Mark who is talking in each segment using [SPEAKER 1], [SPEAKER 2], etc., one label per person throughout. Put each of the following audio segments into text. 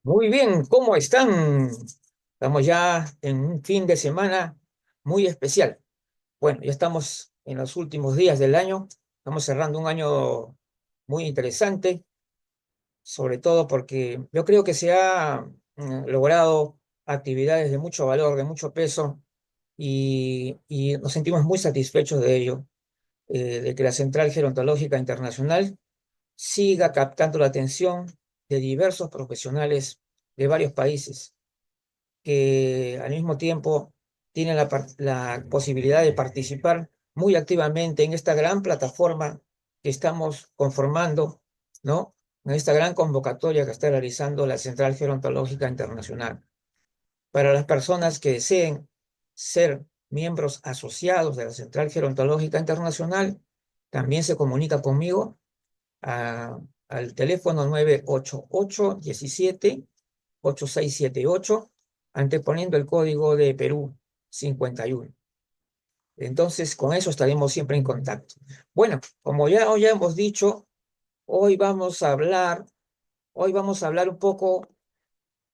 [SPEAKER 1] Muy bien, ¿cómo están? Estamos ya en un fin de semana muy especial. Bueno, ya estamos en los últimos días del año. Estamos cerrando un año muy interesante, sobre todo porque yo creo que se ha logrado actividades de mucho valor, de mucho peso, y nos sentimos muy satisfechos de ello, de que la Central Gerontológica Internacional siga captando la atención de diversos profesionales de varios países que al mismo tiempo tienen la posibilidad de participar muy activamente en esta gran plataforma que estamos conformando, ¿no? En esta gran convocatoria que está realizando la Central Gerontológica Internacional. Para las personas que deseen ser miembros asociados de la Central Gerontológica Internacional, también se comunica conmigo a- al teléfono 988-17-8678, anteponiendo el código de Perú 51. Entonces, con eso estaremos siempre en contacto. Bueno, como ya hoy hemos dicho, hoy vamos a hablar, hoy vamos a hablar un poco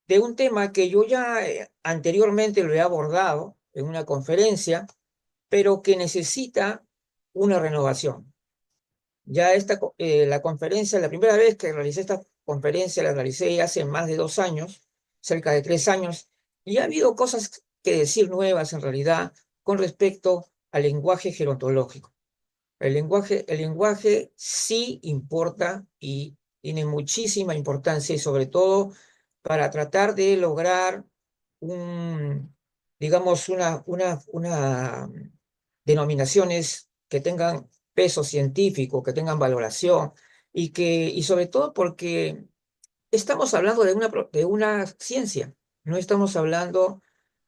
[SPEAKER 1] de un tema que yo ya anteriormente lo he abordado en una conferencia, pero que necesita una renovación. Ya la conferencia, la primera vez que realicé esta conferencia, la realicé hace más de 2 años, cerca de 3 años, y ha habido cosas que decir nuevas en realidad con respecto al lenguaje gerontológico. El lenguaje sí importa y tiene muchísima importancia, y sobre todo para tratar de lograr un, digamos, una denominaciones que tengan peso científico, que tengan valoración, y sobre todo porque estamos hablando de una ciencia, no estamos hablando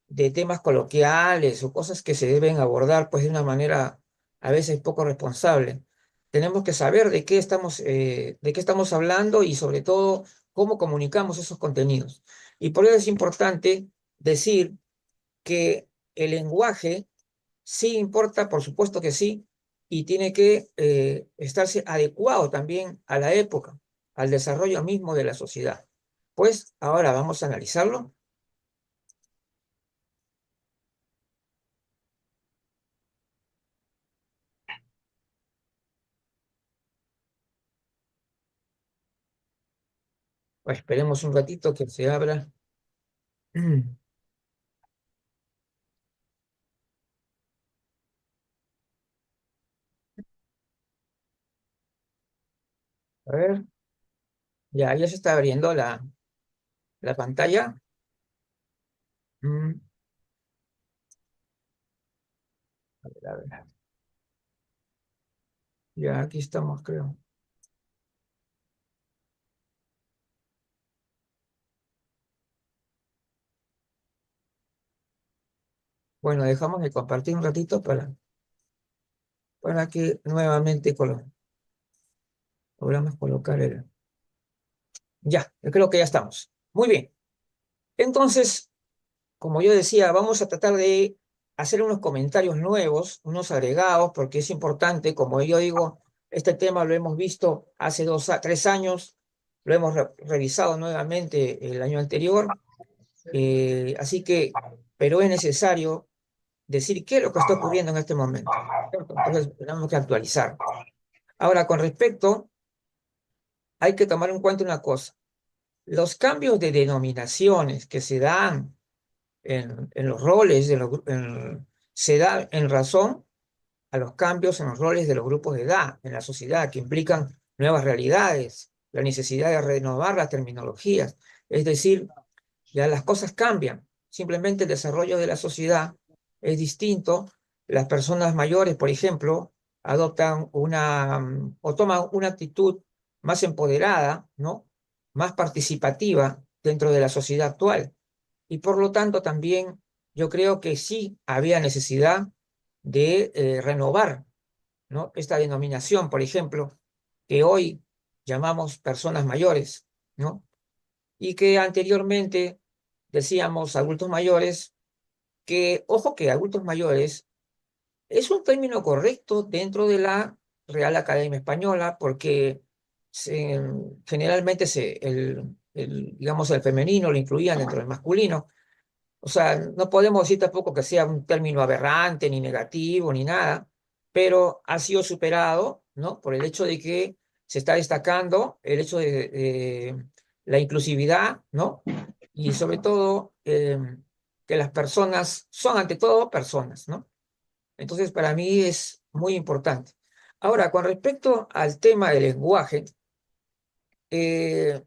[SPEAKER 1] de temas coloquiales o cosas que se deben abordar pues de una manera a veces poco responsable. Tenemos que saber de qué estamos hablando, y sobre todo cómo comunicamos esos contenidos. Y por eso es importante decir que el lenguaje sí importa, por supuesto que sí, y tiene que estarse adecuado también a la época, al desarrollo mismo de la sociedad. Pues ahora vamos a analizarlo. Pues esperemos un ratito que se abra. A ver, ya se está abriendo la pantalla. Mm, a ver, ya aquí estamos, creo. Bueno, dejamos de compartir un ratito para que nuevamente logramos colocar el... Ya, yo creo que ya estamos. Muy bien. Entonces, como yo decía, vamos a tratar de hacer unos comentarios nuevos, unos agregados, porque es importante. Como yo digo, este tema lo hemos visto hace 3 años, lo hemos revisado nuevamente el año anterior, así que, pero es necesario decir qué es lo que está ocurriendo en este momento, ¿cierto? Entonces, tenemos que actualizar. Ahora, con respecto, hay que tomar en cuenta una cosa: los cambios de denominaciones que se dan en los roles se da en razón a los cambios en los roles de los grupos de edad en la sociedad, que implican nuevas realidades, la necesidad de renovar las terminologías. Es decir, ya las cosas cambian. Simplemente el desarrollo de la sociedad es distinto. Las personas mayores, por ejemplo, adoptan o toman una actitud más empoderada, ¿no? Más participativa dentro de la sociedad actual. Y por lo tanto también yo creo que sí había necesidad de renovar, ¿no? Esta denominación, por ejemplo, que hoy llamamos personas mayores, ¿no? Y que anteriormente decíamos adultos mayores, que, ojo, que adultos mayores es un término correcto dentro de la Real Academia Española, porque se- generalmente digamos, el femenino lo incluían dentro del masculino. O sea, no podemos decir tampoco que sea un término aberrante, ni negativo, ni nada, pero ha sido superado, ¿no? Por el hecho de que se está destacando el hecho de la inclusividad, ¿no? Y sobre todo que las personas son ante todo personas, ¿no? Entonces, para mí es muy importante. Ahora, con respecto al tema del lenguaje, eh,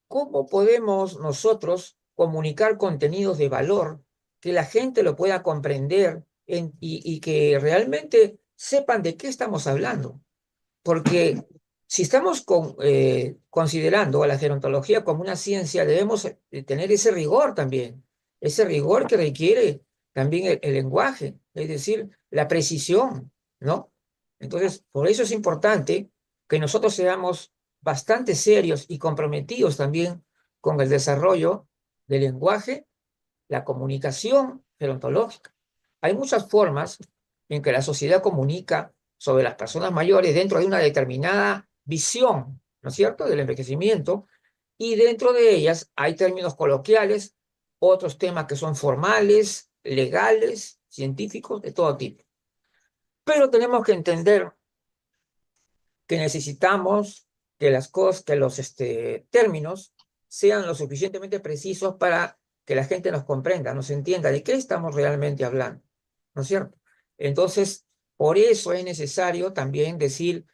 [SPEAKER 1] ¿cómo podemos nosotros comunicar contenidos de valor que la gente lo pueda comprender y que realmente sepan de qué estamos hablando? Porque si estamos considerando a la gerontología como una ciencia, debemos tener ese rigor también, ese rigor que requiere también el lenguaje, es decir, la precisión, ¿no? Entonces, por eso es importante que nosotros seamos bastante serios y comprometidos también con el desarrollo del lenguaje, la comunicación gerontológica. Hay muchas formas en que la sociedad comunica sobre las personas mayores dentro de una determinada visión, ¿no es cierto?, del envejecimiento, y dentro de ellas hay términos coloquiales, otros temas que son formales, legales, científicos, de todo tipo. Pero tenemos que entender que necesitamos que las cosas, que los términos sean lo suficientemente precisos para que la gente nos comprenda, nos entienda de qué estamos realmente hablando, ¿no es cierto? Entonces, por eso es necesario también decir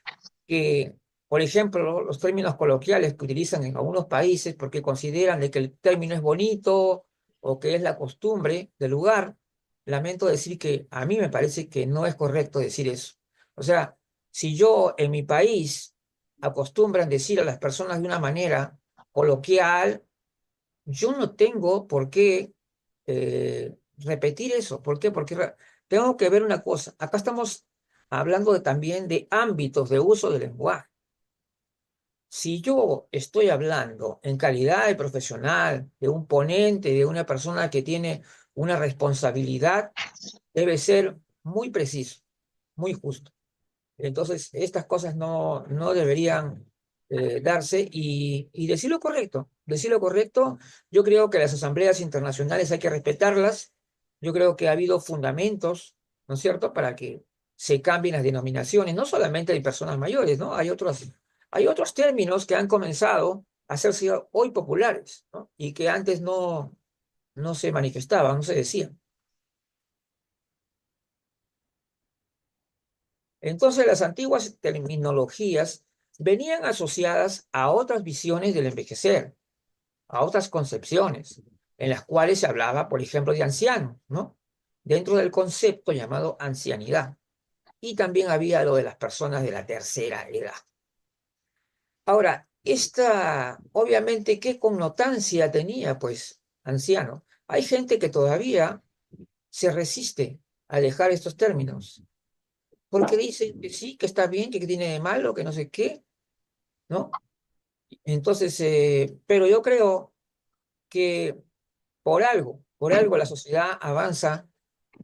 [SPEAKER 1] que, por ejemplo, los términos coloquiales que utilizan en algunos países porque consideran de que el término es bonito o que es la costumbre del lugar, lamento decir que a mí me parece que no es correcto decir eso. O sea, si yo en mi país acostumbran decir a las personas de una manera coloquial, yo no tengo por qué repetir eso. ¿Por qué? Porque tengo que ver una cosa. Acá estamos hablando también de ámbitos de uso del lenguaje. Si yo estoy hablando en calidad de profesional, de un ponente, de una persona que tiene una responsabilidad, debe ser muy preciso, muy justo. Entonces, estas cosas no deberían darse y decir lo correcto. Decir lo correcto, yo creo que las asambleas internacionales hay que respetarlas. Yo creo que ha habido fundamentos, ¿no es cierto?, para que se cambien las denominaciones, no solamente de personas mayores, ¿no? Hay otros términos que han comenzado a hacerse hoy populares, ¿no? Y que antes no se manifestaban, no se decían. Entonces, las antiguas terminologías venían asociadas a otras visiones del envejecer, a otras concepciones, en las cuales se hablaba, por ejemplo, de anciano, ¿no? Dentro del concepto llamado ancianidad. Y también había lo de las personas de la tercera edad. Ahora, obviamente, ¿qué connotancia tenía, pues, anciano? Hay gente que todavía se resiste a dejar estos términos, porque dicen que sí, que está bien, que tiene de malo, que no sé qué, ¿no? Entonces, pero yo creo que por algo la sociedad avanza,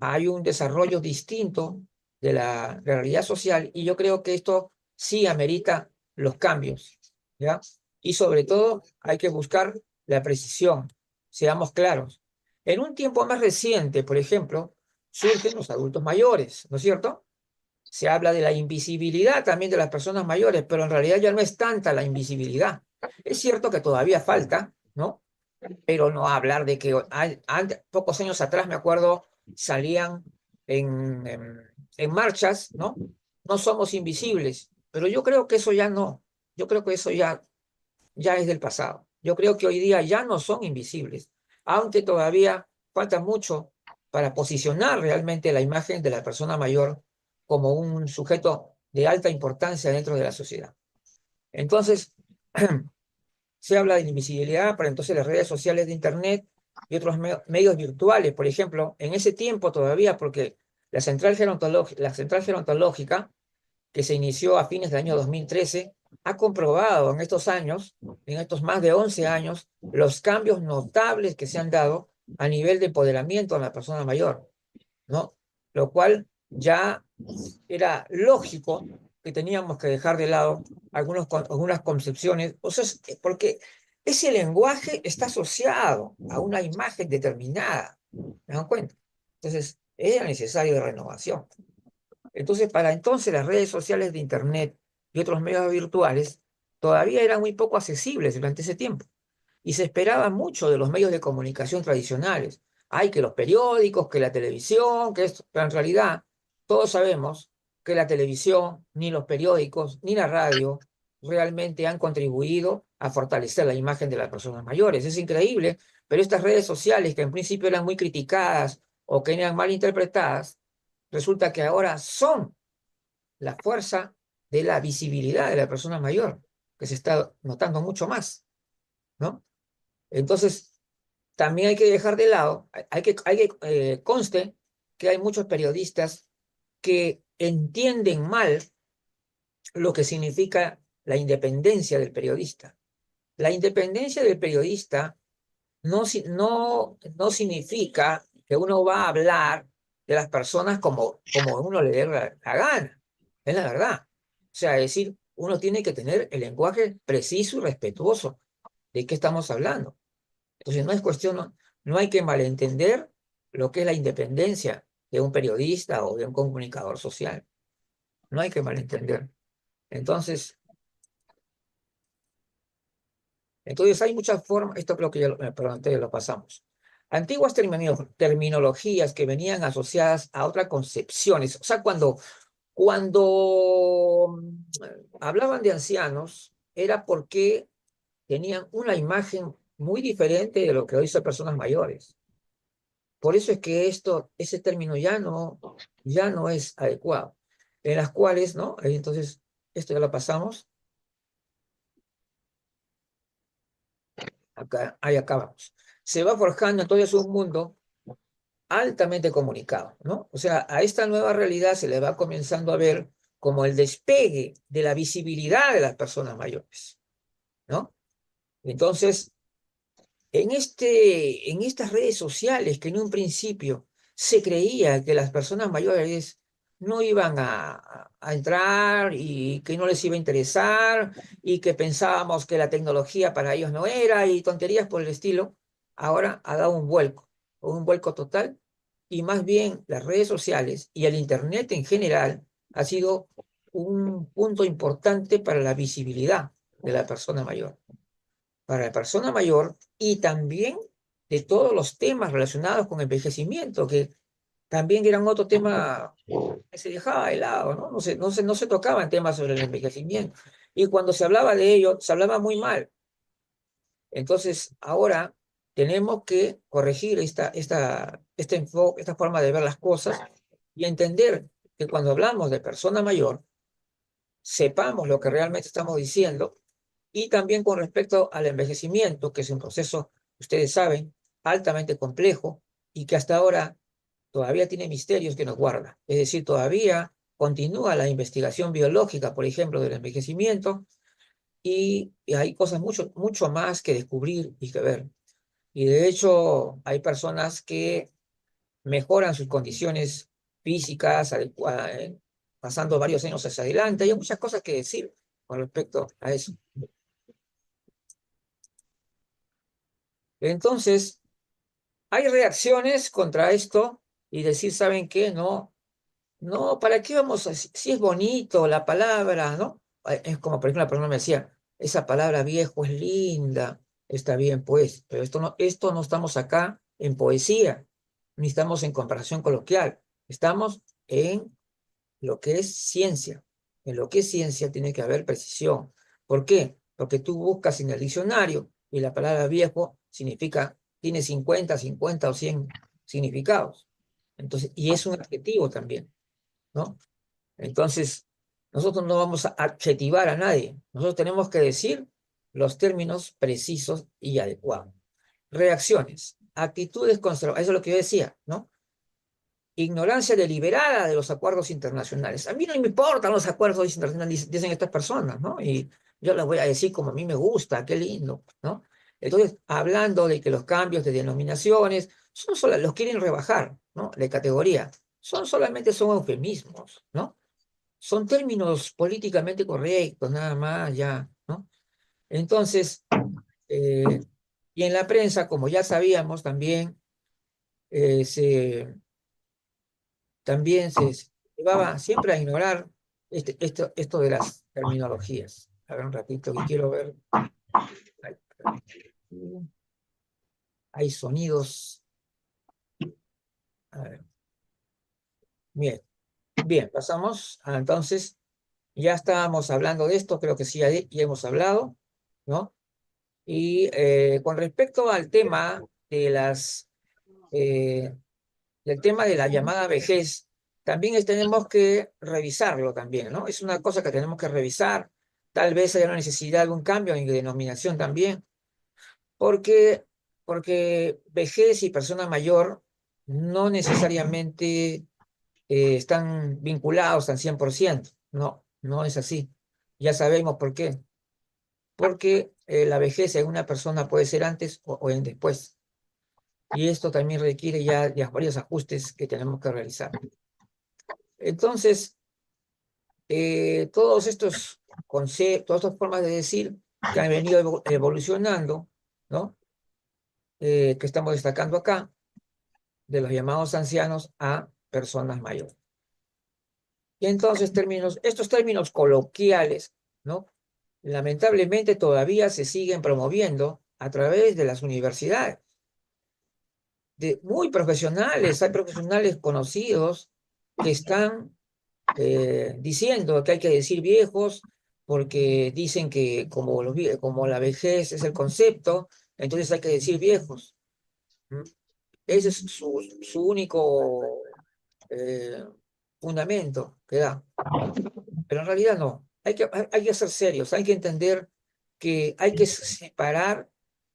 [SPEAKER 1] hay un desarrollo distinto de la realidad social y yo creo que esto sí amerita los cambios, ¿ya? Y sobre todo hay que buscar la precisión, seamos claros. En un tiempo más reciente, por ejemplo, surgen los adultos mayores, ¿no es cierto? Se habla de la invisibilidad también de las personas mayores, pero en realidad ya no es tanta la invisibilidad. Es cierto que todavía falta, ¿no? Pero no hablar de que pocos años atrás, me acuerdo, salían en marchas, ¿no? No somos invisibles, pero yo creo que eso ya no, yo creo que eso ya es del pasado. Yo creo que hoy día ya no son invisibles, aunque todavía falta mucho para posicionar realmente la imagen de la persona mayor como un sujeto de alta importancia dentro de la sociedad. Entonces, se habla de invisibilidad, pero entonces las redes sociales de Internet y otros medios virtuales, por ejemplo, en ese tiempo todavía, porque la central gerontológica que se inició a fines del año 2013, ha comprobado en estos años, en estos más de 11 años, los cambios notables que se han dado a nivel de empoderamiento a la persona mayor, ¿no? Lo cual ya era lógico que teníamos que dejar de lado algunas concepciones, o sea, porque ese lenguaje está asociado a una imagen determinada. ¿Me dan cuenta? Entonces, era necesario de renovación. Entonces, para entonces las redes sociales de Internet y otros medios virtuales todavía eran muy poco accesibles durante ese tiempo. Y se esperaba mucho de los medios de comunicación tradicionales. Hay que los periódicos, que la televisión, que esto. Pero en realidad, todos sabemos que la televisión, ni los periódicos, ni la radio realmente han contribuido a fortalecer la imagen de las personas mayores. Es increíble, pero estas redes sociales, que en principio eran muy criticadas o que eran mal interpretadas, resulta que ahora son la fuerza de la visibilidad de la persona mayor, que se está notando mucho más, ¿no? Entonces, también hay que dejar de lado, conste que hay muchos periodistas que entienden mal lo que significa la independencia del periodista. La independencia del periodista no significa que uno va a hablar de las personas como uno le dé la gana. Es la verdad. O sea, es decir, uno tiene que tener el lenguaje preciso y respetuoso de qué estamos hablando. Entonces, no es cuestión, no hay que malentender lo que es la independencia de un periodista o de un comunicador social. No hay que malentender. Entonces, entonces hay muchas formas, esto creo que ya perdón, antes lo pasamos. Antiguas terminologías que venían asociadas a otras concepciones. O sea, cuando hablaban de ancianos, era porque tenían una imagen muy diferente de lo que hoy son personas mayores. Por eso es que ese término ya no es adecuado. En las cuales, ¿no? Entonces, esto ya lo pasamos. Ahí acabamos. Se va forjando entonces un mundo altamente comunicado, ¿no? O sea, a esta nueva realidad se le va comenzando a ver como el despegue de la visibilidad de las personas mayores, ¿no? Entonces, en estas redes sociales que en un principio se creía que las personas mayores no iban a entrar y que no les iba a interesar y que pensábamos que la tecnología para ellos no era y tonterías por el estilo, ahora ha dado un vuelco total y más bien las redes sociales y el Internet en general ha sido un punto importante para la visibilidad de la persona mayor para la persona mayor y también de todos los temas relacionados con envejecimiento, que también eran otro tema que se dejaba de lado, ¿no? No se tocaban temas sobre el envejecimiento. Y cuando se hablaba de ello, se hablaba muy mal. Entonces, ahora tenemos que corregir este enfoque, esta forma de ver las cosas y entender que cuando hablamos de persona mayor, sepamos lo que realmente estamos diciendo y también con respecto al envejecimiento, que es un proceso, ustedes saben, altamente complejo y que hasta ahora todavía tiene misterios que nos guarda. Es decir, todavía continúa la investigación biológica, por ejemplo, del envejecimiento y hay cosas mucho más que descubrir y que ver. Y de hecho, hay personas que mejoran sus condiciones físicas, pasando varios años hacia adelante. Hay muchas cosas que decir con respecto a eso. Entonces, hay reacciones contra esto y decir, ¿saben qué? No, no, ¿para qué vamos a, si es bonito la palabra, ¿no? Es como, por ejemplo, la persona me decía, esa palabra viejo es linda, está bien, pues, pero esto no estamos acá en poesía, ni estamos en comparación coloquial, estamos en lo que es ciencia. En lo que es ciencia tiene que haber precisión. ¿Por qué? Porque tú buscas en el diccionario y la palabra viejo significa, tiene 50 o 100 significados. Entonces, y es un adjetivo también, ¿no? Entonces, nosotros no vamos a adjetivar a nadie. Nosotros tenemos que decir los términos precisos y adecuados. Reacciones, actitudes conservadoras, eso es lo que yo decía, ¿no? Ignorancia deliberada de los acuerdos internacionales. A mí no me importan los acuerdos internacionales, dicen estas personas, ¿no? Y yo les voy a decir como a mí me gusta, qué lindo, ¿no? Entonces, hablando de que los cambios de denominaciones son solo, los quieren rebajar, ¿no? De categoría. Son eufemismos, ¿no? Son términos políticamente correctos, nada más, ya, ¿no? Entonces, Eh, y en la prensa, como ya sabíamos, también eh, se, también se llevaba siempre a ignorar esto de las terminologías. A ver un ratito que quiero ver. Ay, hay sonidos. A ver, bien, bien, pasamos. Entonces, ya estábamos hablando de esto, creo que sí, ya hemos hablado, ¿no? Y con respecto al tema de eh, del tema de la llamada vejez, también tenemos que revisarlo también, ¿no? Es una cosa que tenemos que revisar. Tal vez haya una necesidad de un cambio en denominación también, porque, porque vejez y persona mayor no necesariamente están vinculados al 100%. No, no es así. Ya sabemos por qué. Porque la vejez en una persona puede ser antes o en después. Y esto también requiere ya varios ajustes que tenemos que realizar. Entonces, todos estos conceptos, estas formas de decir que han venido evolucionando, ¿no? Que estamos destacando acá, de los llamados ancianos a personas mayores. Y entonces estos términos coloquiales, ¿no? Lamentablemente todavía se siguen promoviendo a través de las universidades, muy profesionales, hay profesionales conocidos que están diciendo que hay que decir viejos porque dicen que como la vejez es el concepto, entonces hay que decir viejos. ¿Mm? Ese es su único eh, fundamento que da. Pero en realidad no. Hay que ser serios, hay que entender que hay que separar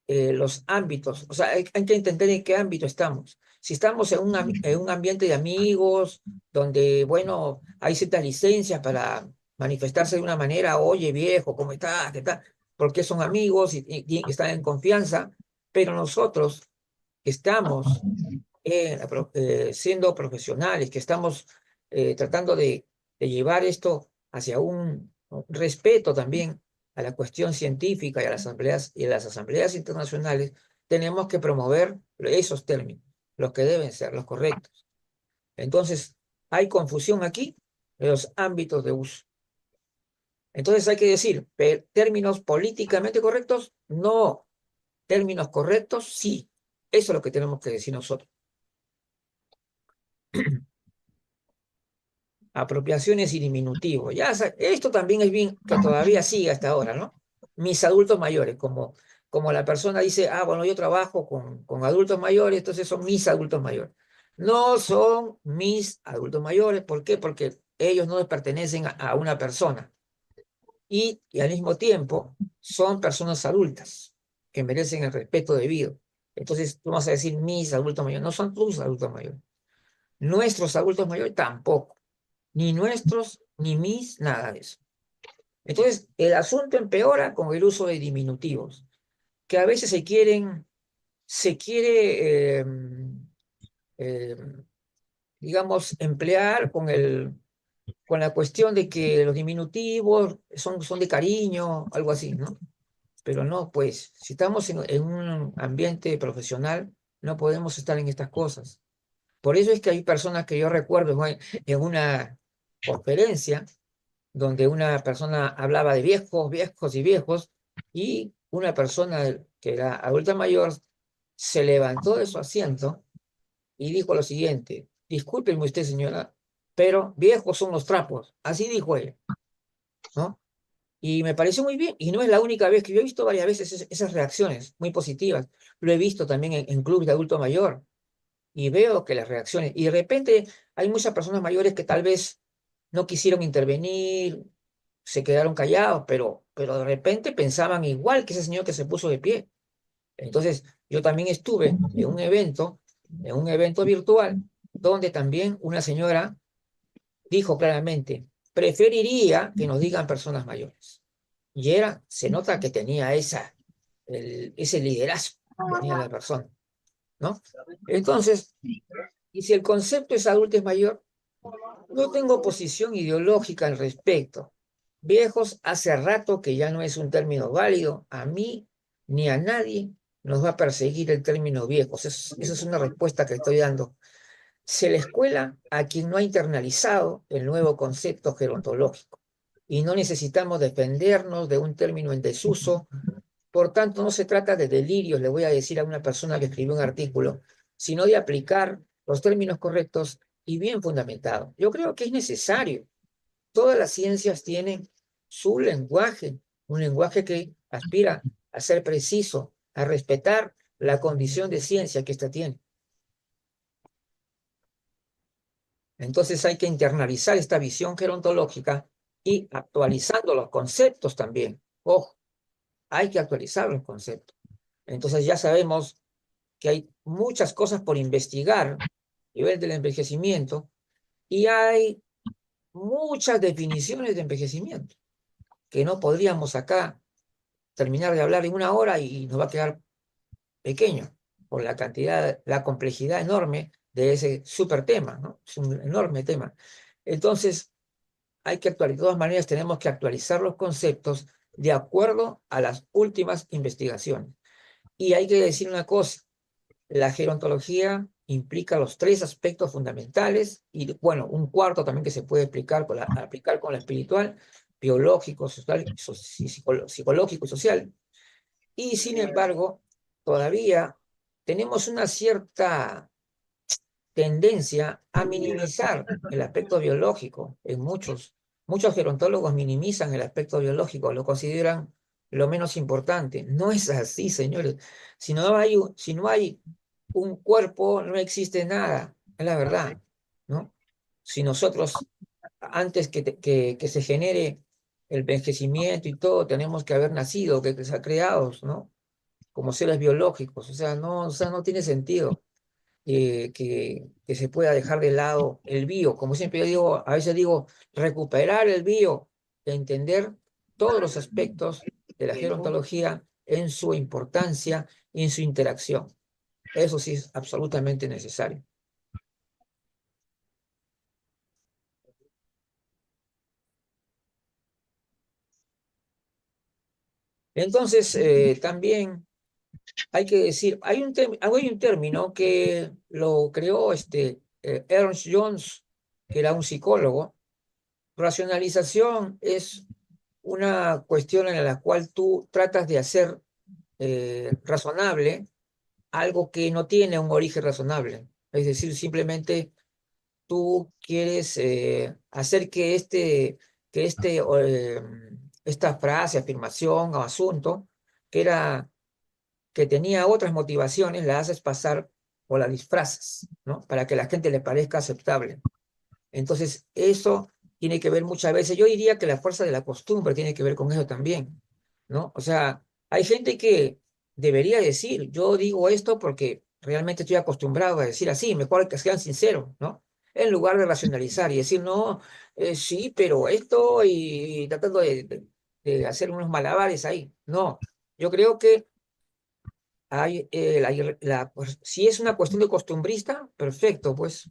[SPEAKER 1] los ámbitos, o sea, hay que entender en qué ámbito estamos. Si estamos en un ambiente de amigos, donde, bueno, hay ciertas licencias para manifestarse de una manera, oye, viejo, ¿cómo estás? ¿Qué tal? Porque son amigos y están en confianza, pero nosotros que estamos siendo profesionales, que estamos tratando de llevar esto hacia un respeto también a la cuestión científica y a las asambleas internacionales, tenemos que promover esos términos, los que deben ser los correctos. Entonces, hay confusión aquí en los ámbitos de uso. Entonces hay que decir, términos políticamente correctos, no. Términos correctos, sí. Eso es lo que tenemos que decir nosotros. Apropiaciones y diminutivos. Esto también es bien que todavía sigue hasta ahora, ¿no? Mis adultos mayores, como la persona dice, bueno, yo trabajo con adultos mayores, entonces son mis adultos mayores. No son mis adultos mayores, ¿por qué? Porque ellos no les pertenecen a una persona y al mismo tiempo son personas adultas que merecen el respeto debido. Entonces tú vas a decir mis adultos mayores, no son tus adultos mayores. Nuestros adultos mayores tampoco. Ni nuestros, ni mis, nada de eso. Entonces, el asunto empeora con el uso de diminutivos, que a veces se quiere, eh, digamos, emplear con la cuestión de que los diminutivos son de cariño, algo así, ¿no? Pero no, pues, si estamos en un ambiente profesional, no podemos estar en estas cosas. Por eso es que hay personas que yo recuerdo en una conferencia donde una persona hablaba de viejos, viejos y viejos, y una persona que era adulta mayor se levantó de su asiento y dijo lo siguiente: discúlpeme usted, señora, pero viejos son los trapos. Así dijo él, ¿no? Y me pareció muy bien, y no es la única vez que yo he visto varias veces esas reacciones muy positivas. Lo he visto también en clubes de adulto mayor, y veo que las reacciones, y de repente hay muchas personas mayores que tal vez no quisieron intervenir, se quedaron callados, pero de repente pensaban igual que ese señor que se puso de pie. Entonces, yo también estuve en un evento virtual, donde también una señora dijo claramente, preferiría que nos digan personas mayores. Y se nota que tenía ese liderazgo, tenía la persona, ¿no? Entonces, y si el concepto es adulto mayor, no tengo posición ideológica al respecto. Viejos hace rato que ya no es un término válido. A mí ni a nadie nos va a perseguir el término viejos. Esa es una respuesta que estoy dando. Se le escuela a quien no ha internalizado el nuevo concepto gerontológico y no necesitamos defendernos de un término en desuso. Por tanto, no se trata de delirios, le voy a decir a una persona que escribió un artículo, sino de aplicar los términos correctos y bien fundamentados. Yo creo que es necesario. Todas las ciencias tienen su lenguaje, un lenguaje que aspira a ser preciso, a respetar la condición de ciencia que ésta tiene. Entonces hay que internalizar esta visión gerontológica y actualizando los conceptos también. Ojo, hay que actualizar los conceptos. Entonces ya sabemos que hay muchas cosas por investigar a nivel del envejecimiento y hay muchas definiciones de envejecimiento que no podríamos acá terminar de hablar en una hora y nos va a quedar pequeño por la cantidad, la complejidad enorme de ese súper tema, ¿no? Es un enorme tema. Entonces, hay que actualizar, de todas maneras, tenemos que actualizar los conceptos de acuerdo a las últimas investigaciones. Y hay que decir una cosa, la gerontología implica los tres aspectos fundamentales y, bueno, un cuarto también que se puede aplicar con la espiritual, biológico, social, psicológico y social. Y sin embargo, todavía tenemos una cierta tendencia a minimizar el aspecto biológico. Muchos gerontólogos minimizan el aspecto biológico, lo consideran lo menos importante. No es así, señores. Si no hay un cuerpo, no existe nada. Es la verdad, ¿no? Si nosotros, antes que se genere el envejecimiento y todo, tenemos que haber nacido, que se ha creado, ¿no? Como seres biológicos. O sea, no tiene sentido que se pueda dejar de lado el bio. Como siempre yo digo, a veces digo, recuperar el bio, entender todos los aspectos de la gerontología en su importancia y en su interacción. Eso sí es absolutamente necesario. Entonces, también hay que decir, hay un término que lo creó Ernst Jones, que era un psicólogo. Racionalización es una cuestión en la cual tú tratas de hacer razonable algo que no tiene un origen razonable. Es decir, simplemente tú quieres hacer que esta frase, afirmación o asunto, que era que tenía otras motivaciones, la haces pasar o la disfrazas, ¿no? Para que a la gente le parezca aceptable. Entonces, eso tiene que ver muchas veces, yo diría que la fuerza de la costumbre tiene que ver con eso también, ¿no? O sea, hay gente que debería decir, yo digo esto porque realmente estoy acostumbrado a decir así, mejor que sean sinceros, ¿no? En lugar de racionalizar y decir, no, sí, pero esto y tratando de hacer unos malabares ahí. No, yo creo que pues, si es una cuestión de costumbrista, perfecto, pues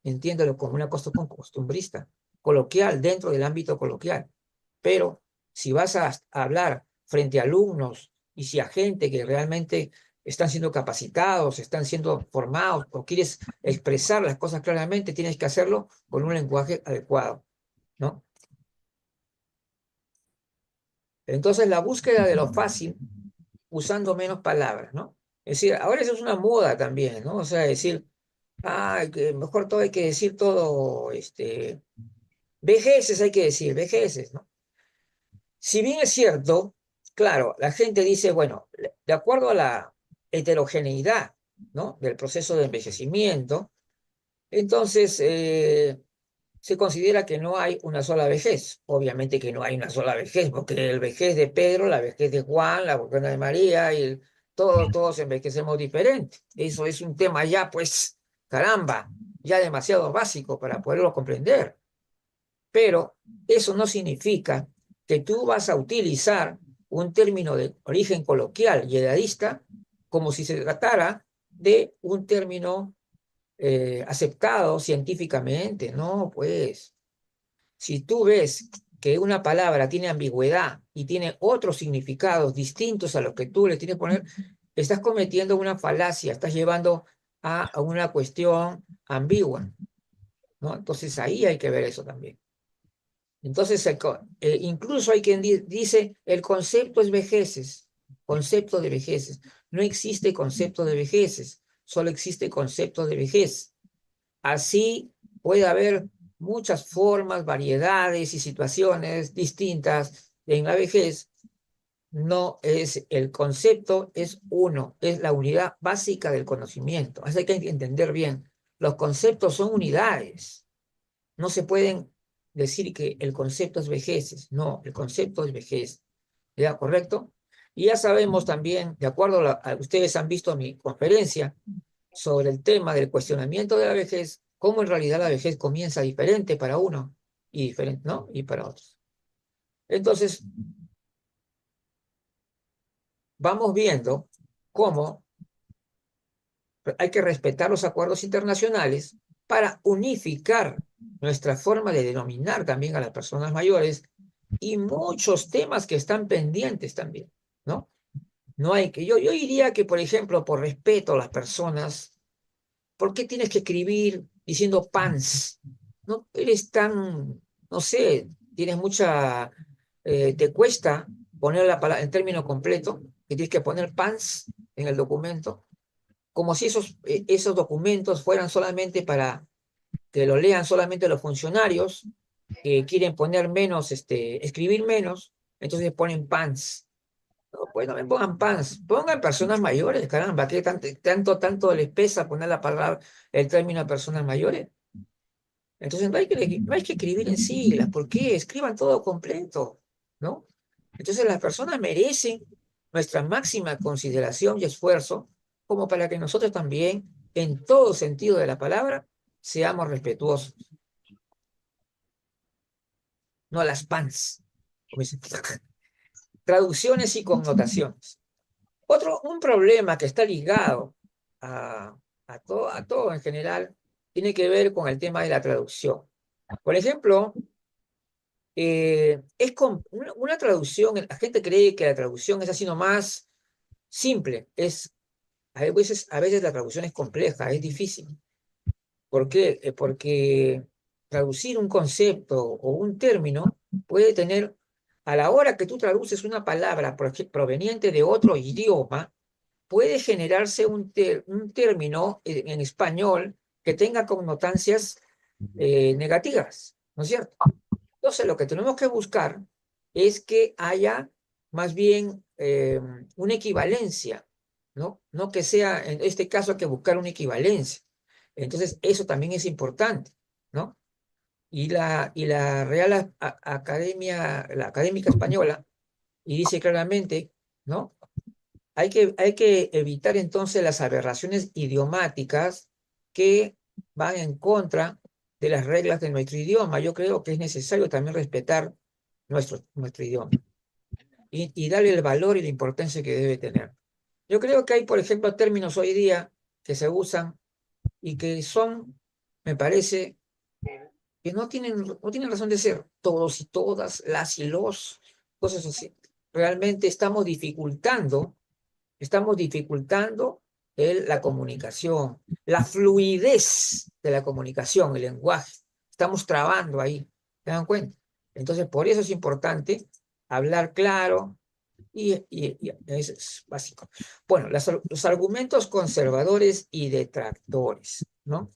[SPEAKER 1] entiéndelo como una cuestión costumbrista, coloquial, dentro del ámbito coloquial. Pero si vas a hablar frente a alumnos y si a gente que realmente están siendo capacitados, están siendo formados o quieres expresar las cosas claramente, tienes que hacerlo con un lenguaje adecuado, ¿no? Entonces, la búsqueda de lo fácil usando menos palabras, ¿no? Es decir, ahora eso es una moda también, ¿no? O sea, decir, que mejor todo hay que decir todo, vejeces hay que decir, vejeces, ¿no? Si bien es cierto, claro, la gente dice, bueno, de acuerdo a la heterogeneidad, ¿no? Del proceso de envejecimiento, entonces se considera que no hay una sola vejez. Obviamente que no hay una sola vejez, porque el vejez de Pedro, la vejez de Juan, la vejez de María, todos envejecemos diferente. Eso es un tema ya, pues, caramba, ya demasiado básico para poderlo comprender. Pero eso no significa que tú vas a utilizar un término de origen coloquial y edadista como si se tratara de un término aceptado científicamente. No, pues, si tú ves que una palabra tiene ambigüedad y tiene otros significados distintos a los que tú le tienes que poner, estás cometiendo una falacia, estás llevando a una cuestión ambigua, ¿no? Entonces ahí hay que ver eso también. Entonces, incluso hay quien dice, el concepto es vejeces, concepto de vejeces. No existe concepto de vejeces, solo existe concepto de vejez. Así puede haber muchas formas, variedades y situaciones distintas en la vejez. No es el concepto, es uno, es la unidad básica del conocimiento. Así que hay que entender bien, los conceptos son unidades. No se pueden decir que el concepto es vejeces. No, el concepto es vejez. ¿Ya? ¿Correcto? Y ya sabemos también, de acuerdo ustedes han visto mi conferencia sobre el tema del cuestionamiento de la vejez, cómo en realidad la vejez comienza diferente para uno y diferente, ¿no? Y para otros. Entonces, vamos viendo cómo hay que respetar los acuerdos internacionales para unificar nuestra forma de denominar también a las personas mayores y muchos temas que están pendientes también, ¿no? No hay que, yo diría que, por ejemplo, por respeto a las personas, ¿por qué tienes que escribir diciendo pans? No eres tan, no sé, tienes mucha, te cuesta poner la palabra en término completo, que tienes que poner pans en el documento, como si esos documentos fueran solamente para que lo lean solamente los funcionarios que quieren poner menos, escribir menos, entonces ponen pans. No, pues no me pongan pans, pongan personas mayores, caramba, ¿qué tanto les pesa poner la palabra, el término de personas mayores? Entonces no hay que escribir en siglas, ¿por qué? Escriban todo completo, ¿no? Entonces las personas merecen nuestra máxima consideración y esfuerzo como para que nosotros también, en todo sentido de la palabra, seamos respetuosos, no las pans, como dicen. Traducciones y connotaciones. Un problema que está ligado a, a todo en general tiene que ver con el tema de la traducción. Por ejemplo, es con una traducción, la gente cree que la traducción es así nomás simple, a veces la traducción es compleja, es difícil. ¿Por qué? Porque traducir un concepto o un término puede tener, a la hora que tú traduces una palabra proveniente de otro idioma, puede generarse un término en español que tenga connotancias negativas, ¿no es cierto? Entonces, lo que tenemos que buscar es que haya más bien una equivalencia, ¿no? No que sea, en este caso hay que buscar una equivalencia. Entonces, eso también es importante, ¿no? Y la Real Academia, la Académica Española, y dice claramente, ¿no? Hay que evitar entonces las aberraciones idiomáticas que van en contra de las reglas de nuestro idioma. Yo creo que es necesario también respetar nuestro idioma y darle el valor y la importancia que debe tener. Yo creo que hay, por ejemplo, términos hoy día que se usan y que son, me parece, que no tienen razón de ser. Todos y todas, las y los, cosas así. Realmente estamos dificultando la comunicación, la fluidez de la comunicación, el lenguaje. Estamos trabando ahí, ¿se dan cuenta? Entonces, por eso es importante hablar claro y eso es básico. Bueno, los argumentos conservadores y detractores, ¿no?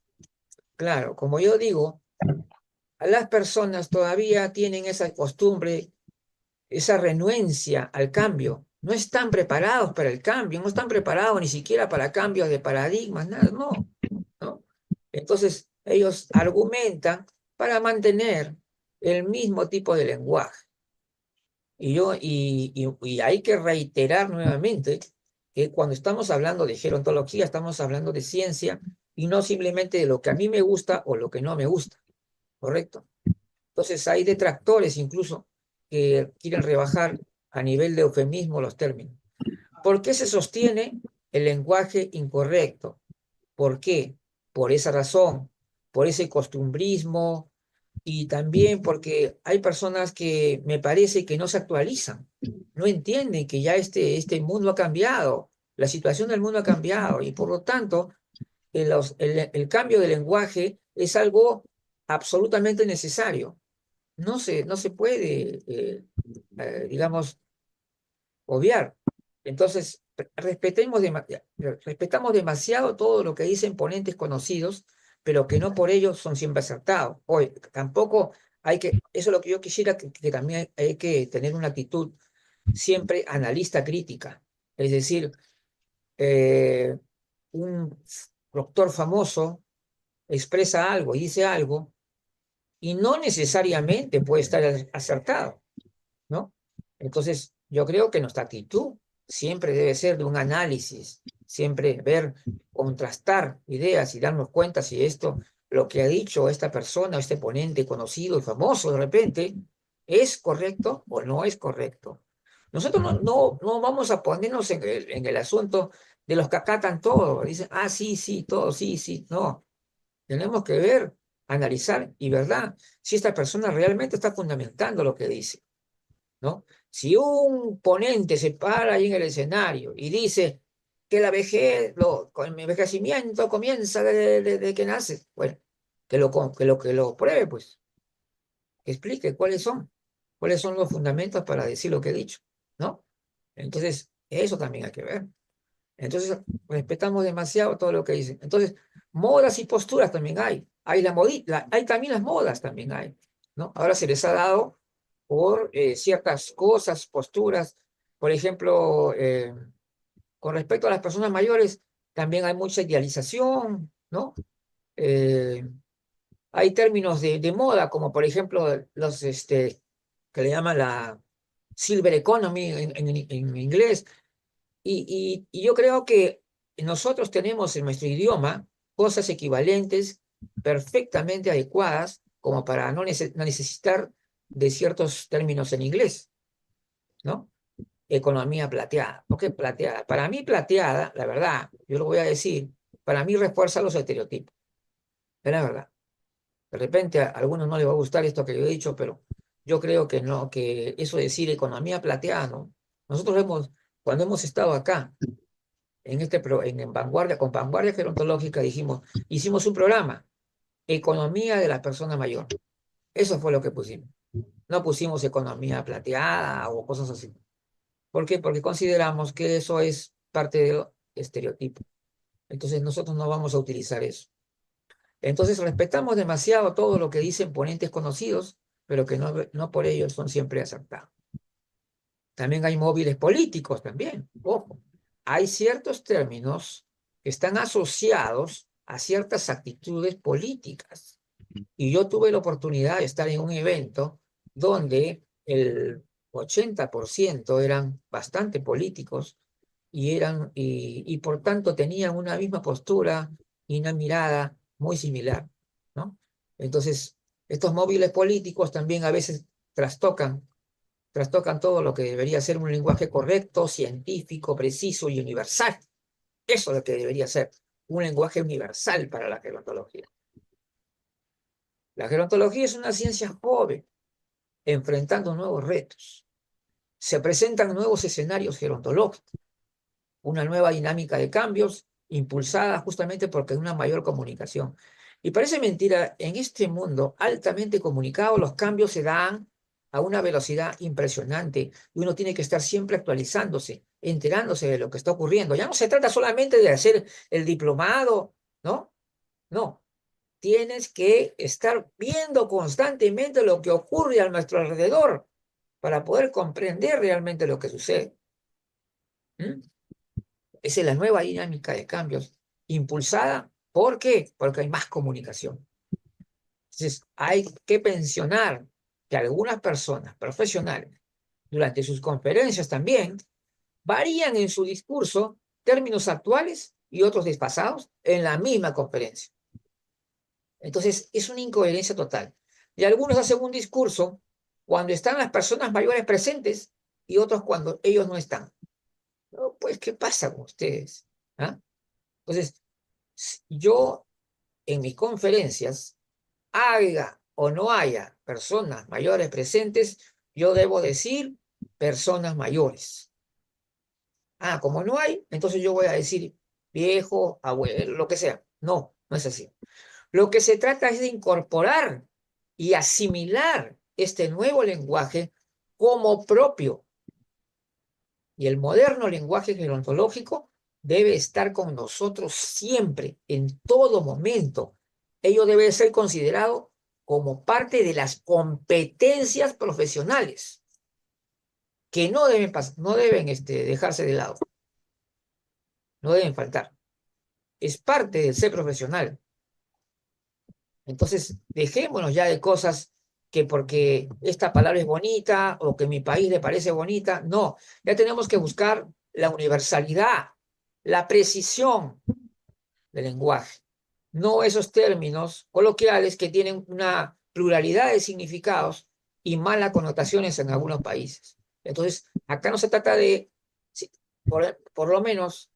[SPEAKER 1] Claro, como yo digo, a las personas todavía tienen esa costumbre, esa renuencia al cambio. No están preparados para el cambio, no están preparados ni siquiera para cambios de paradigmas, nada, no, ¿no? Entonces, ellos argumentan para mantener el mismo tipo de lenguaje. Y hay que reiterar nuevamente que cuando estamos hablando de gerontología, estamos hablando de ciencia y no simplemente de lo que a mí me gusta o lo que no me gusta, ¿correcto? Entonces hay detractores incluso que quieren rebajar a nivel de eufemismo los términos. ¿Por qué se sostiene el lenguaje incorrecto? ¿Por qué? Por esa razón, por ese costumbrismo, y también porque hay personas que me parece que no se actualizan, no entienden que ya este mundo ha cambiado, la situación del mundo ha cambiado y por lo tanto el cambio de lenguaje es algo absolutamente necesario. No se puede, digamos, obviar. Entonces, respetamos demasiado todo lo que dicen ponentes conocidos, pero que no por ello son siempre acertados. Hoy, tampoco eso es lo que yo quisiera, que también hay que tener una actitud siempre analista crítica. Es decir, eh, un doctor famoso expresa algo y dice algo, y no necesariamente puede estar acertado, ¿no? Entonces, yo creo que nuestra actitud siempre debe ser de un análisis, siempre ver, contrastar ideas y darnos cuenta si esto, lo que ha dicho esta persona, este ponente conocido y famoso de repente, es correcto o no es correcto. Nosotros no vamos a ponernos en el asunto de los que acatan todo. Dicen, ah, sí, sí, todo, sí, sí. No, tenemos que ver, analizar y, ¿verdad? Si esta persona realmente está fundamentando lo que dice, ¿no? Si un ponente se para ahí en el escenario y dice que la vejez, con el envejecimiento comienza desde que nace, bueno, que lo pruebe, pues, que explique cuáles son los fundamentos para decir lo que he dicho, ¿no? Entonces, eso también hay que ver. Entonces, respetamos demasiado todo lo que dicen. Entonces, modas y posturas también hay. Hay también las modas, también hay, ¿no? Ahora se les ha dado por ciertas cosas, posturas. Por ejemplo, con respecto a las personas mayores, también hay mucha idealización, ¿no? Eh, Hay términos de moda, como por ejemplo que le llaman la Silver Economy en inglés, y yo creo que nosotros tenemos en nuestro idioma cosas equivalentes, perfectamente adecuadas, como para no necesitar de ciertos términos en inglés, ¿no? Economía plateada. ¿Por qué plateada? Para mí plateada, la verdad, yo lo voy a decir, para mí refuerza los estereotipos, es la verdad. De repente a algunos no les va a gustar esto que yo he dicho, pero yo creo que no, que eso de decir economía plateada, ¿no? Nosotros cuando hemos estado acá, en Vanguardia, con Vanguardia Gerontológica, hicimos un programa, Economía de la Persona Mayor. Eso fue lo que pusimos. No pusimos economía plateada o cosas así. ¿Por qué? Porque consideramos que eso es parte del estereotipo. Entonces nosotros no vamos a utilizar eso. Entonces respetamos demasiado todo lo que dicen ponentes conocidos, pero que no por ello son siempre acertados. También hay móviles políticos también, ojo. Hay ciertos términos que están asociados a ciertas actitudes políticas. Y yo tuve la oportunidad de estar en un evento donde el 80% eran bastante políticos y por tanto tenían una misma postura y una mirada muy similar, ¿no? Entonces, estos móviles políticos también a veces trastocan todo lo que debería ser un lenguaje correcto, científico, preciso y universal. Eso es lo que debería ser un lenguaje universal para la gerontología. La gerontología es una ciencia joven, enfrentando nuevos retos. Se presentan nuevos escenarios gerontológicos, una nueva dinámica de cambios impulsada justamente porque hay una mayor comunicación. Y parece mentira, en este mundo altamente comunicado, los cambios se dan a una velocidad impresionante y uno tiene que estar siempre actualizándose, enterándose de lo que está ocurriendo. Ya no se trata solamente de hacer el diplomado, ¿no? No, tienes que estar viendo constantemente lo que ocurre a nuestro alrededor para poder comprender realmente lo que sucede. ¿Mm? Esa es la nueva dinámica de cambios impulsada. ¿Por qué? Porque hay más comunicación. Entonces, hay que pensionar que algunas personas profesionales, durante sus conferencias también, varían en su discurso términos actuales y otros desfasados en la misma conferencia. Entonces, es una incoherencia total. Y algunos hacen un discurso cuando están las personas mayores presentes y otros cuando ellos no están. No, pues, ¿qué pasa con ustedes? ¿Ah? Entonces, yo en mis conferencias, haga o no haya personas mayores presentes, yo debo decir personas mayores. Ah, como no hay, entonces yo voy a decir viejo, abuelo, lo que sea. No, no es así. Lo que se trata es de incorporar y asimilar este nuevo lenguaje como propio. Y el moderno lenguaje gerontológico debe estar con nosotros siempre, en todo momento. Ello debe ser considerado como parte de las competencias profesionales, que no deben dejarse de lado, no deben faltar. Es parte del ser profesional. Entonces, dejémonos ya de cosas que porque esta palabra es bonita o que mi país le parece bonita. No, ya tenemos que buscar la universalidad, la precisión del lenguaje, no esos términos coloquiales que tienen una pluralidad de significados y malas connotaciones en algunos países. Entonces, acá no se trata de, por lo menos,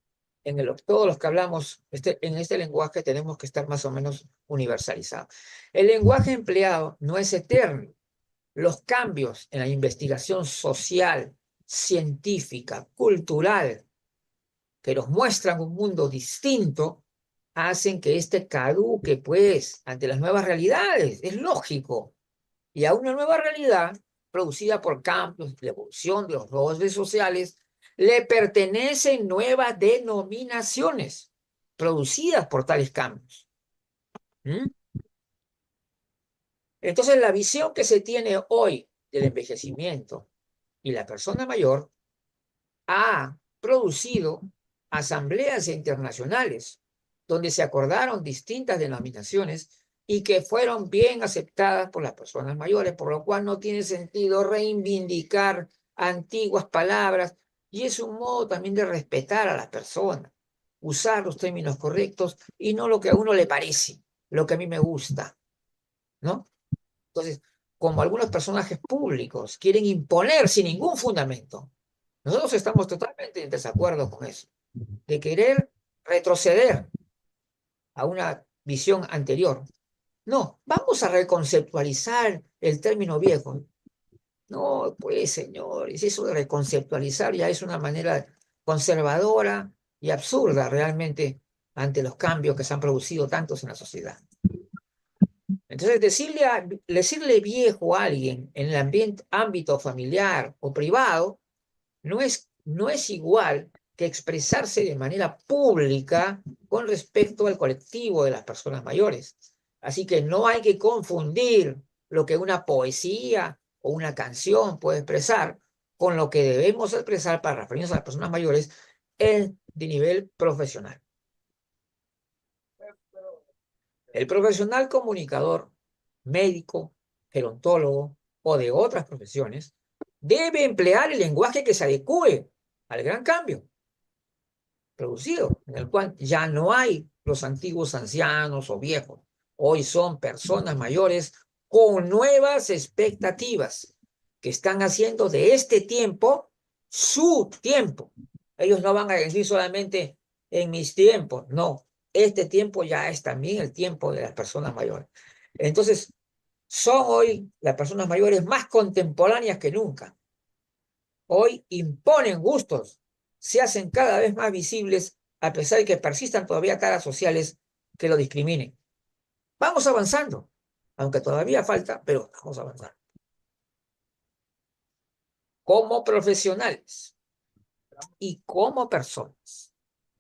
[SPEAKER 1] todos los que hablamos en este lenguaje tenemos que estar más o menos universalizados. El lenguaje empleado no es eterno. Los cambios en la investigación social, científica, cultural, que nos muestran un mundo distinto, hacen que este caduque, pues, ante las nuevas realidades. Es lógico. Y a una nueva realidad, producida por cambios, la evolución de los roles sociales, le pertenecen nuevas denominaciones producidas por tales cambios. ¿Mm? Entonces, la visión que se tiene hoy del envejecimiento y la persona mayor ha producido asambleas internacionales donde se acordaron distintas denominaciones y que fueron bien aceptadas por las personas mayores, por lo cual no tiene sentido reivindicar antiguas palabras y es un modo también de respetar a las personas, usar los términos correctos y no lo que a uno le parece, lo que a mí me gusta, ¿no? Entonces, como algunos personajes públicos quieren imponer sin ningún fundamento, nosotros estamos totalmente en desacuerdo con eso, de querer retroceder a una visión anterior. No, vamos a reconceptualizar el término viejo. No, pues, señores, eso de reconceptualizar ya es una manera conservadora y absurda realmente ante los cambios que se han producido tantos en la sociedad. Entonces, decirle viejo a alguien en el ámbito familiar o privado no es igual que expresarse de manera pública con respecto al colectivo de las personas mayores. Así que no hay que confundir lo que una poesía o una canción puede expresar con lo que debemos expresar para referirnos a las personas mayores de nivel profesional. El profesional comunicador, médico, gerontólogo o de otras profesiones debe emplear el lenguaje que se adecue al gran cambio producido, en el cual ya no hay los antiguos ancianos o viejos. Hoy son personas mayores con nuevas expectativas que están haciendo de este tiempo su tiempo. Ellos no van a decir solamente en mis tiempos, no. Este tiempo ya es también el tiempo de las personas mayores. Entonces, son hoy las personas mayores más contemporáneas que nunca. Hoy imponen gustos, se hacen cada vez más visibles a pesar de que persistan todavía taras sociales que lo discriminen. Vamos avanzando, aunque todavía falta, pero vamos avanzando. Como profesionales y como personas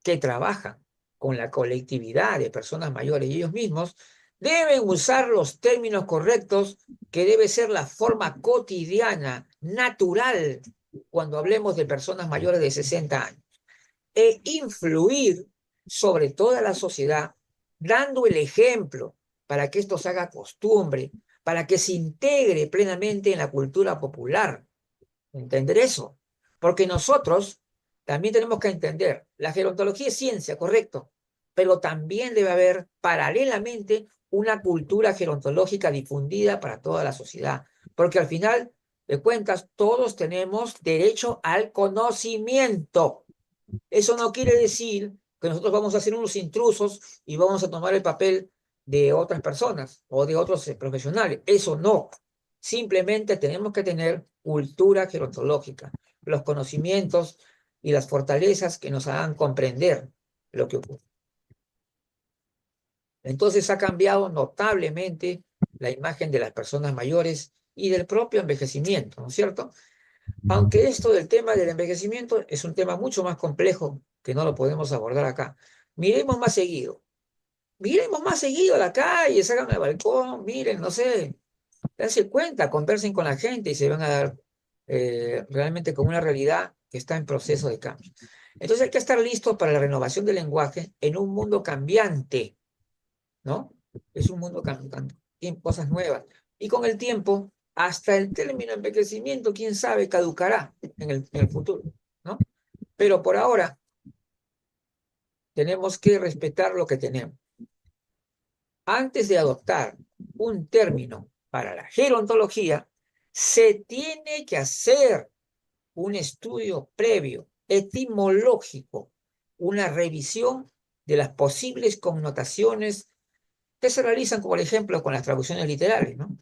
[SPEAKER 1] que trabajan con la colectividad de personas mayores y ellos mismos, deben usar los términos correctos que debe ser la forma cotidiana, natural, cuando hablemos de personas mayores de 60 años. E influir sobre toda la sociedad, dando el ejemplo para que esto se haga costumbre, para que se integre plenamente en la cultura popular. ¿Entender eso? Porque nosotros también tenemos que entender, la gerontología es ciencia, correcto, pero también debe haber paralelamente una cultura gerontológica difundida para toda la sociedad, porque al final de cuentas todos tenemos derecho al conocimiento. Eso no quiere decir que nosotros vamos a ser unos intrusos y vamos a tomar el papel de otras personas o de otros profesionales. Eso no. Simplemente tenemos que tener cultura gerontológica, los conocimientos y las fortalezas que nos hagan comprender lo que ocurre. Entonces ha cambiado notablemente la imagen de las personas mayores y del propio envejecimiento, ¿no es cierto? Aunque esto del tema del envejecimiento es un tema mucho más complejo que no lo podemos abordar acá. Miremos más seguido. Miremos más seguido a la calle, salgan al balcón, miren, no sé, dense cuenta, conversen con la gente y se van a dar realmente con una realidad que está en proceso de cambio. Entonces hay que estar listos para la renovación del lenguaje en un mundo cambiante, ¿no? Es un mundo cambiante, tiene cosas nuevas. Y con el tiempo, hasta el término envejecimiento, quién sabe, caducará en el futuro, ¿no? Pero por ahora tenemos que respetar lo que tenemos. Antes de adoptar un término para la gerontología, se tiene que hacer un estudio previo, etimológico, una revisión de las posibles connotaciones que se realizan, por ejemplo, con las traducciones literales, ¿no?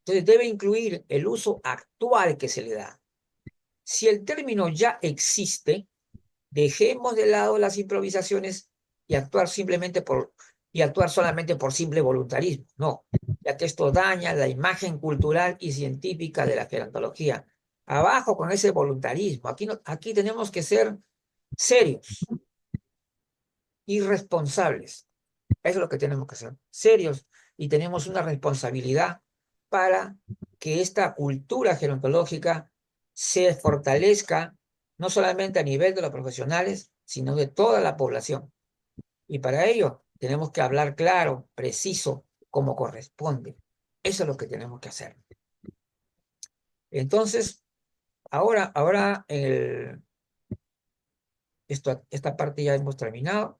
[SPEAKER 1] Entonces debe incluir el uso actual que se le da. Si el término ya existe, dejemos de lado las improvisaciones y actuar solamente por simple voluntarismo. No, ya que esto daña la imagen cultural y científica de la gerontología. Abajo con ese voluntarismo. Aquí, no, aquí tenemos que ser serios y responsables. Eso es lo que tenemos que hacer. Serios y tenemos una responsabilidad para que esta cultura gerontológica se fortalezca no solamente a nivel de los profesionales, sino de toda la población. Y para ello tenemos que hablar claro, preciso, como corresponde. Eso es lo que tenemos que hacer. Entonces, ahora esta parte ya hemos terminado.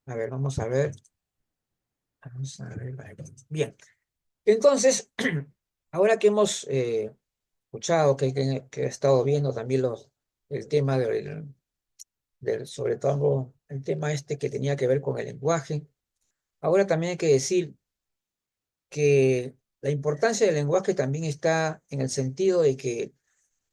[SPEAKER 1] A ver, vamos a ver. Vamos a ver. Bien. Entonces, ahora que hemos escuchado, que he estado viendo también el tema sobre todo el tema este que tenía que ver con el lenguaje, ahora también hay que decir que la importancia del lenguaje también está en el sentido de que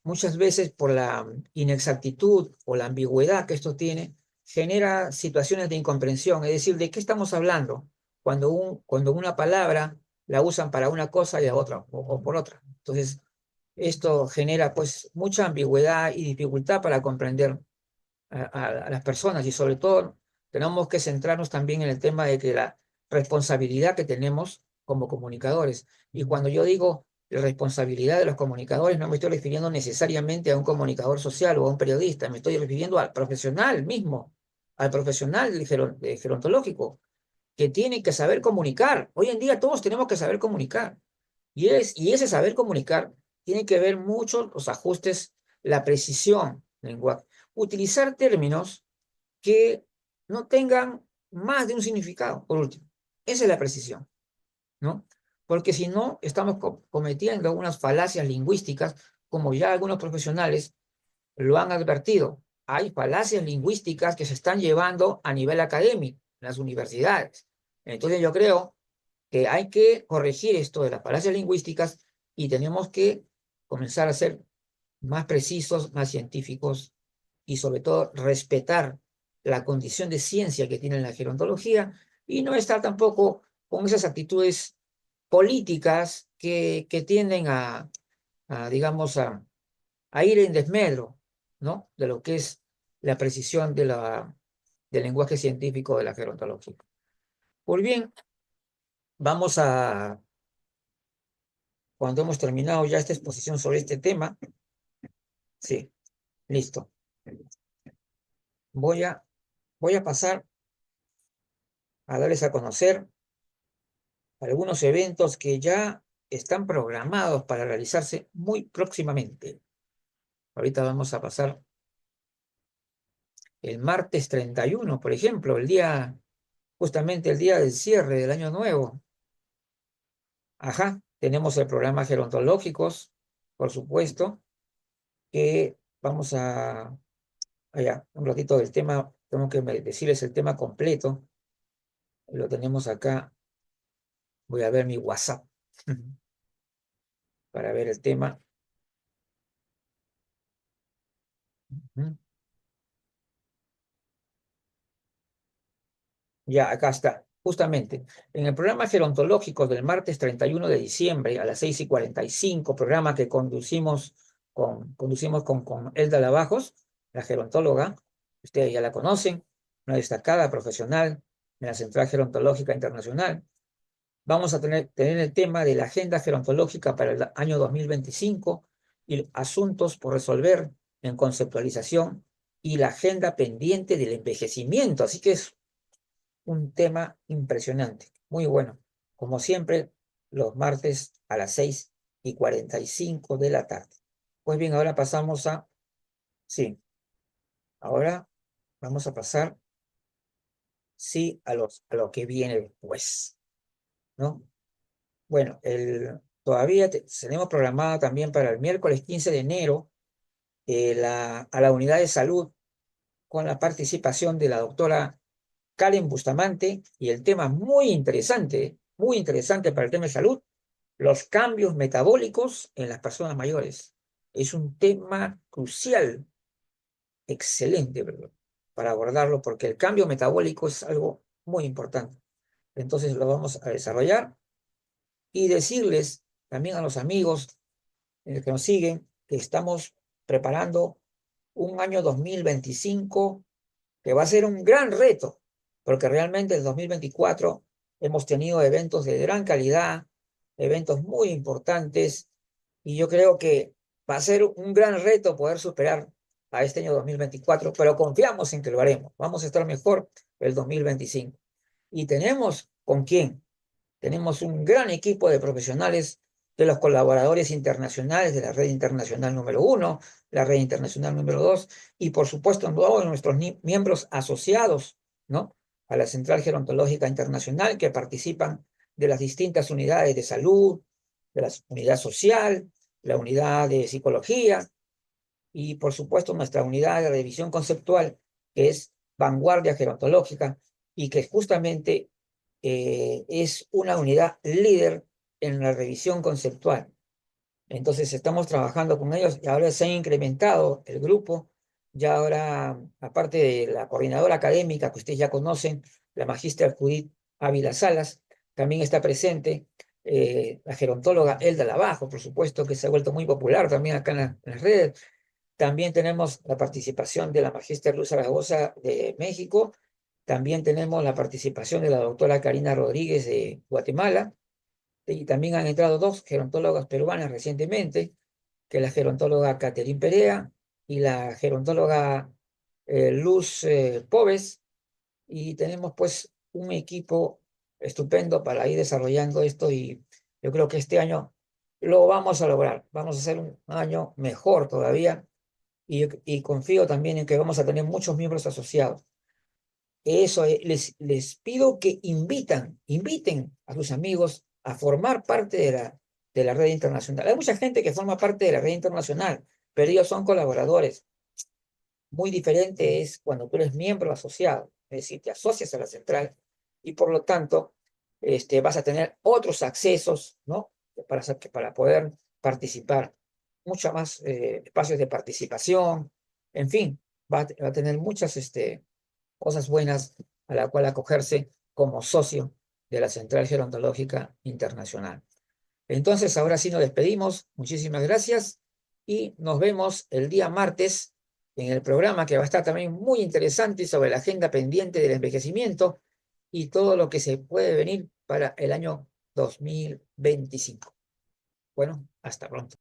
[SPEAKER 1] muchas veces por la inexactitud o la ambigüedad que esto tiene, genera situaciones de incomprensión, es decir, ¿de qué estamos hablando? Cuando una palabra la usan para una cosa y la otra, o por otra. Entonces, esto genera pues mucha ambigüedad y dificultad para comprender a las personas y sobre todo tenemos que centrarnos también en el tema de que la responsabilidad que tenemos como comunicadores. Y cuando yo digo la responsabilidad de los comunicadores, no me estoy refiriendo necesariamente a un comunicador social o a un periodista, me estoy refiriendo al profesional mismo, al profesional gerontológico, que tiene que saber comunicar. Hoy en día todos tenemos que saber comunicar. Y ese saber comunicar tiene que ver mucho los ajustes, la precisión del lenguaje. Utilizar términos que no tengan más de un significado, por último. Esa es la precisión, ¿no? Porque si no, estamos cometiendo algunas falacias lingüísticas, como ya algunos profesionales lo han advertido. Hay falacias lingüísticas que se están llevando a nivel académico en las universidades. Entonces yo creo que hay que corregir esto de las falacias lingüísticas y tenemos que comenzar a ser más precisos, más científicos y sobre todo respetar la condición de ciencia que tiene la gerontología y no estar tampoco con esas actitudes políticas que tienden digamos, a ir en desmedro, ¿no? De lo que es la precisión del lenguaje científico de la gerontología. Pues bien, vamos cuando hemos terminado ya esta exposición sobre este tema, sí, listo. Voy a, voy a pasar a darles a conocer algunos eventos que ya están programados para realizarse muy próximamente. Ahorita vamos a pasar el martes 31, por ejemplo, justamente el día del cierre del año nuevo. Ajá, tenemos el programa gerontológicos, por supuesto, que vamos allá, un ratito del tema tengo que decirles el tema completo. Lo tenemos acá. Voy a ver mi WhatsApp para ver el tema. Ujú. Ya, acá está. Justamente, en el programa gerontológico del martes 31 de diciembre a las 6:45, programa que conducimos con Elda Lavajos, la gerontóloga, ustedes ya la conocen, una destacada profesional en la Central Gerontológica Internacional. Vamos a tener el tema de la agenda gerontológica para el año 2025 y asuntos por resolver en conceptualización y la agenda pendiente del envejecimiento. Así que es un tema impresionante, muy bueno. Como siempre, los martes a las 6:45 de la tarde. Pues bien, ahora pasamos a, sí, ahora vamos a pasar, sí, a lo que viene después, ¿no? Bueno, todavía tenemos programada también para el miércoles 15 de enero a la unidad de salud con la participación de la doctora Karen Bustamante y el tema muy interesante para el tema de salud, los cambios metabólicos en las personas mayores. Es un tema crucial, excelente, ¿verdad?, para abordarlo porque el cambio metabólico es algo muy importante. Entonces lo vamos a desarrollar y decirles también a los amigos que nos siguen que estamos preparando un año 2025 que va a ser un gran reto, porque realmente el 2024 hemos tenido eventos de gran calidad, eventos muy importantes, y yo creo que va a ser un gran reto poder superar a este año 2024, pero confiamos en que lo haremos. Vamos a estar mejor el 2025. ¿Y tenemos con quién? Tenemos un gran equipo de profesionales, de los colaboradores internacionales de la red internacional número 1, la red internacional número 2, y por supuesto todos nuestros miembros asociados, ¿no?, a la Central Gerontológica Internacional, que participan de las distintas unidades de salud, de la unidad social, la unidad de psicología, y por supuesto nuestra unidad de revisión conceptual, que es Vanguardia Gerontológica, y que justamente es una unidad líder en la revisión conceptual. Entonces estamos trabajando con ellos y ahora se ha incrementado el grupo. Ya ahora, aparte de la coordinadora académica que ustedes ya conocen, la magíster Judith Ávila Salas, también está presente la gerontóloga Elda Lavajo, por supuesto, que se ha vuelto muy popular también acá en las redes. También tenemos la participación de la magíster Luz Zaragoza de México. También tenemos la participación de la doctora Karina Rodríguez de Guatemala. Y también han entrado dos gerontólogas peruanas recientemente, que es la gerontóloga Caterín Perea y la gerontóloga Luz Pobes. Y tenemos pues un equipo estupendo para ir desarrollando esto y yo creo que este año lo vamos a lograr. Vamos a hacer un año mejor todavía y confío también en que vamos a tener muchos miembros asociados. Eso, les pido que inviten a sus amigos a formar parte de la red internacional. Hay mucha gente que forma parte de la red internacional, pero ellos son colaboradores. Muy diferente es cuando tú eres miembro asociado, es decir, te asocias a la central y por lo tanto vas a tener otros accesos, ¿no?, para poder participar, muchos más espacios de participación, en fin, va a tener muchas cosas buenas a la cual acogerse como socio de la Central Gerontológica Internacional. Entonces, ahora sí nos despedimos. Muchísimas gracias y nos vemos el día martes en el programa que va a estar también muy interesante sobre la agenda pendiente del envejecimiento y todo lo que se puede venir para el año 2025. Bueno, hasta pronto.